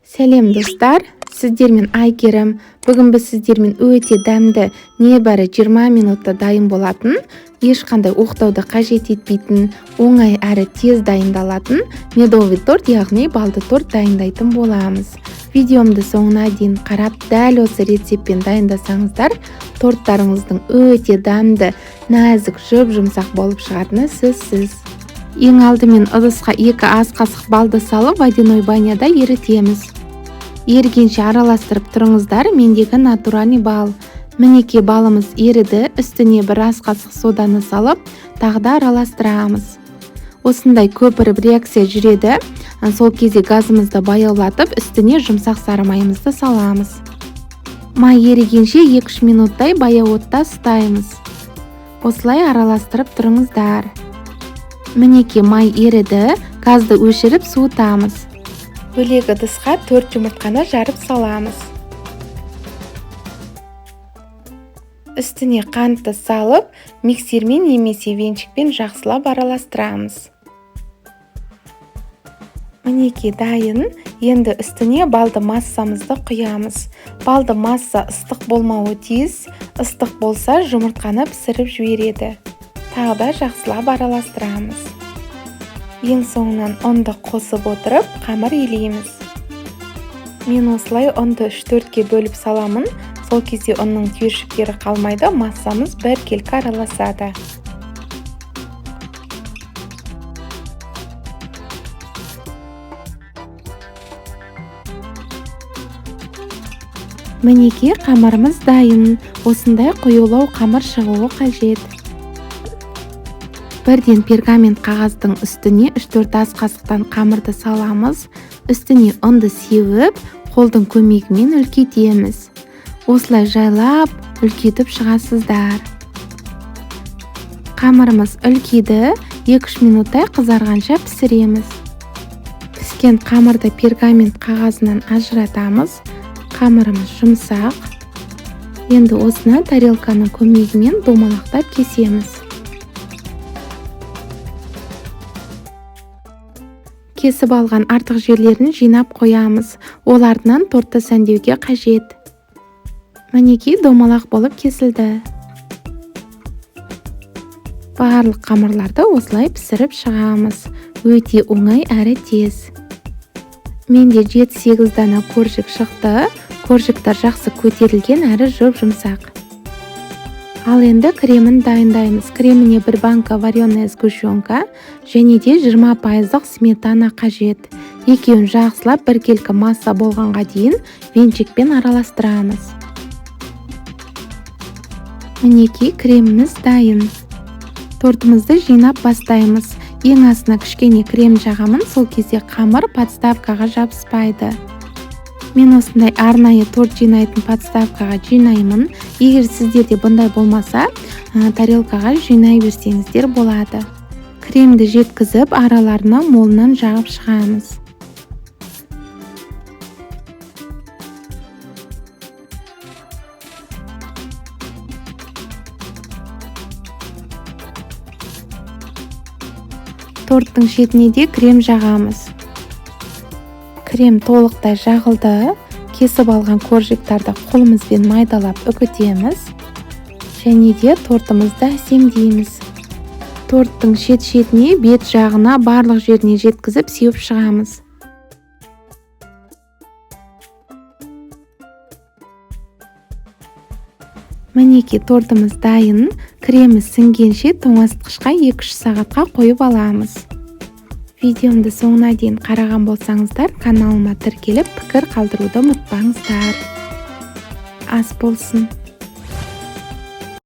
Сәлем достар, сіздермен Айгерім. Бүгін біз сіздермен өте дәмді, небәрі 20 минутта дайын болатын, ешқандай оқтауды қажет етпейтін, оңай әрі тез дайындалатын медовый торт, яғни балды торт дайындайтын боламыз. Видеомды соңына дейін қарап, дәл осы рецептпен дайындасаңыздар, торттарыңыздың өте дәмді, нәзік, жұп-жұмсақ болып шығатыны сөзсіз. Ең алдымен ыдысқа 2 ас қасық балды салып, водяной баняда ерітеміз. Ерігенше араластырып тұрыңыздар, мендегі натуральный бал. Мінеке балымыз еріді, үстіне 1 ас қасық соданы салып, тағы да араластырамыз. Осындай көпіріп реакция жүреді, сол кезде газымызды баяулатып, үстіне жұмсақ сары майымызды саламыз. Май ерігенше 2-3 минуттай баяу отта ұстаймыз. Осылай араластырып тұрыңыздар. Мінеке май еріді, газды өшіріп суытамыз. Бөлек ыдысқа 4 жұмыртқаны жарып саламыз. Үстіне қантты салып, миксермен немесе венчикпен жақсылап араластырамыз. Мінеке дайын, енді үстіне балды массамызды құямыз. Балды масса ыстық болмауы тиіс, ыстық болса жұмыртқаны пісіріп жібереді. Тағы да жақсылап араластырамыз. Ең соңынан ұнды қосып отырып, қамыр илейміз. Мен осылай ұнды 3-4-ке бөліп саламын, сол кезде ұнның түйіршіктері қалмайды, массамыз біркелкі араласады. Мінеке қамырымыз дайын, осындай қоюлау қамыр шығуы қажет. Бірден пергамент қағаздың үстіне 3-4 ас қасықтан қамырды саламыз, үстіне ұнды сеуіп, қолдың көмегімен үлкейтеміз. Осылай жайлап, үлкетіп шығасыздар. Қамырымыз үлкейді, 2-3 минуттай қызарғанша пісіреміз. Піскен қамырды пергамент қағазынан ажыратамыз, қамырымыз жұмсақ. Енді осыны тарелканың көмегімен домалақтап кесеміз. Кесіп алған артық жерлерін жинап қоямыз. Ол артынан тортты сәндеуге қажет. Мінеке домалақ болып кесілді. Барлық қамырларды осылай пісіріп шығамыз. Өте оңай әрі тез. Менде 7-8 дана коржик шықты. Коржиктар жақсы көтерілген әрі жұп-жұмсақ. Ал енді кремін дайындаймыз. Креміне 1 банка вареная сгущенка және де 20% сметана қажет. Екеуін жақсылап біркелкі масса болғанға дейін венчикпен араластырамыз. Мінеке креміміз дайын. Тортымызды жинап бастаймыз. Ең астына кішкене крем жағамын, сол кезде қамыр подставкаға жабыспайды. Мен осындай арнайы торт жинайтын подставкаға жинаймын. Егер сіздерде бұндай болмаса, тарелкаға жинай берсеңіздер болады. Кремді жеткізіп, араларына молынан жағып шығамыз. Торттың шетіне де крем жағамыз. Крем толықтай жағылды. Кесіп алған коржиктарды қолымызбен майдалап үгітеміз. Және де тортымызды әсемдейміз. Торттың шет-шетіне, бет жағына, барлық жеріне жеткізіп сеуіп шығамыз. Мінеке тортымыз дайын. Кремі сіңгенше тоңазытқышқа 2-3 сағатқа қойып аламыз. Видеомды соңына дейін қараған болсаңыздар, каналыма тіркеліп пікір қалдыруды ұмытпаңыздар. Ас болсын.